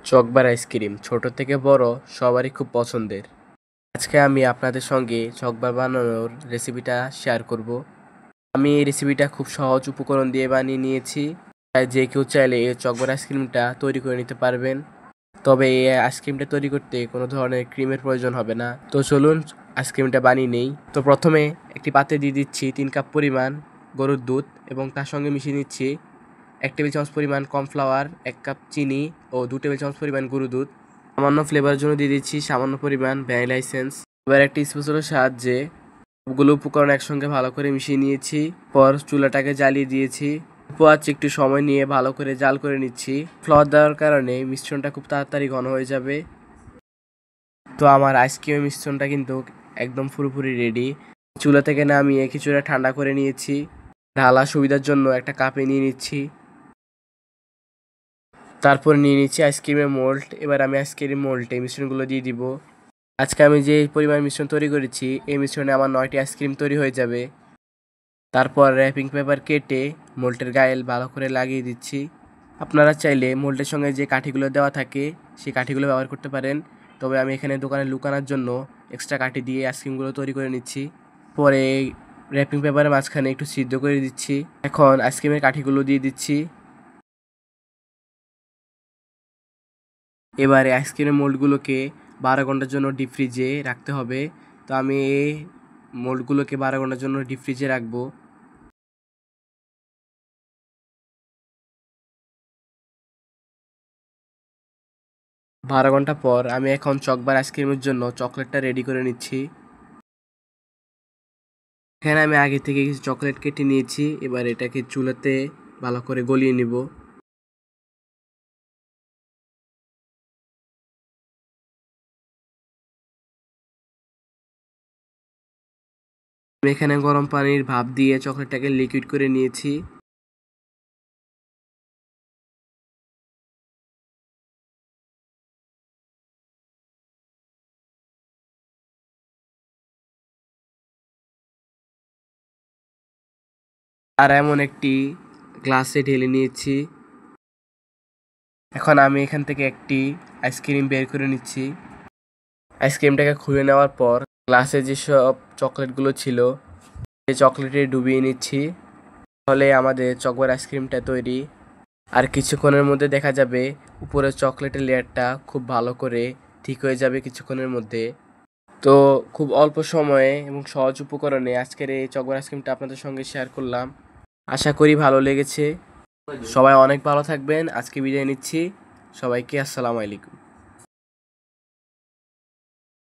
Chocobar ice cream ছোট থেকে বড় সবারই খুব পছন্দের। আজকে আমি আপনাদের সঙ্গে চকবার বানানোর রেসিপিটা শেয়ার করব। আমি এই রেসিপিটা খুব সহজ উপকরণ দিয়ে বানিয়ে নিয়েছি, তাই যে কেউ চাইলে এই চকবার আইসক্রিমটা তৈরি করে নিতে পারবেন। তবে এই আইসক্রিমটা তৈরি করতে কোনো ধরনের ক্রিমের প্রয়োজন হবে না। তো চলুন আইসক্রিমটা বানিয়ে নেই। তো প্রথমে একটি পাত্রে দিয়ে দিচ্ছি 3 কাপ পরিমাণ গরুর দুধ এবং তার সঙ্গে মিশিয়ে নিচ্ছি 1 টেবিল চামচ পরিমাণ কর্নফ্লাওয়ার, 1 কাপ চিনি ও 2 টেবিল চামচ পরিমাণ গুঁড়ো দুধ। সামান্য ফ্লেভারের জন্য দিয়ে দিচ্ছি সামান্য পরিমাণ ভ্যানিলা এসেন্স। এবার একটি স্প্যাচুলার সাহায্যে সবগুলো উপকরণ একসঙ্গে ভালো করে মিশিয়ে নিয়েছি। পর চুলাটাকে জ্বালিয়ে দিয়েছি। আছে একটু সময় নিয়ে ভালো করে জাল করে নিচ্ছি। ফ্লাওয়ার দেওয়ার কারণে মিশ্রণটা খুব তাড়াতাড়ি ঘন হয়ে যাবে। তো আমার আইসক্রিমের মিশ্রণটা কিন্তু একদম পুরোপুরি রেডি। চুলা থেকে নামিয়ে কিছুটা ঠান্ডা করে নিয়েছি। ঢালা সুবিধার জন্য একটা কাপে নিয়ে নিচ্ছি। তারপর নিয়ে নিচ্ছি আইসক্রিমের মোল্ড। এবার আমি আইসক্রিম মোল্ডে মিশ্রণগুলো দিয়ে দিব। আজকে আমি যে পরিমাণ মিশ্রণ তৈরি করেছি, এই মিশ্রণে আমার 9টি আইসক্রিম তৈরি হয়ে যাবে। তারপর র্যাপিং পেপার কেটে মোল্ডের গায়ে ভালো করে লাগিয়ে দিচ্ছি। আপনারা চাইলে মোল্ডের সঙ্গে যে কাঠিগুলো দেওয়া থাকে সেই কাঠিগুলো ব্যবহার করতে পারেন, তবে আমি এখানে দোকানে লুকানোর জন্য এক্সট্রা কাঠি দিয়ে আইসক্রিমগুলো তৈরি করে নিচ্ছি। পরে র্যাপিং পেপারের মাঝখানে একটু সিদ্ধ করে দিচ্ছি। এখন আইসক্রিমের কাঠিগুলো দিয়ে দিচ্ছি। এবারে আইসক্রিমের মোল্ডগুলোকে 12 ঘন্টার জন্য ডিপ ফ্রিজে রাখতে হবে। তো আমি এই মোল্ডগুলোকে 12 ঘন্টার জন্য ডিপ ফ্রিজে রাখবো। 12 ঘন্টা পর আমি এখন চকবার আইসক্রিমের জন্য চকলেটটা রেডি করে নিচ্ছি। এখানে আমি আগে থেকে কিছু চকলেট কেটে নিয়েছি। এবার এটাকে চুলাতে ভালো করে গলিয়ে নিব। আমি এখানে গরম পানির ভাপ দিয়ে চকলেটটাকে লিকুইড করে নিয়েছি। আর এমন একটি গ্লাসে ঢেলে নিয়েছি। এখন আমি এখান থেকে একটি আইসক্রিম বের করে নিচ্ছি। আইসক্রিমটাকে খুলে নেওয়ার পর গ্লাসে যেসব চকলেটগুলো ছিল সেই চকলেটে ডুবিয়ে নিচ্ছি। তাহলে আমাদের চকবার আইসক্রিমটা তৈরি। আর কিছুক্ষণের মধ্যে দেখা যাবে উপরের চকলেটের লেয়ারটা খুব ভালো করে ঠিক হয়ে যাবে কিছুক্ষণের মধ্যে। তো খুব অল্প সময়ে এবং সহজ উপকরণে আজকের এই চকবার আইসক্রিমটা আপনাদের সঙ্গে শেয়ার করলাম। আশা করি ভালো লেগেছে। সবাই অনেক ভালো থাকবেন। আজকে বিদায় নিচ্ছি। সবাইকে আসসালামু আলাইকুম।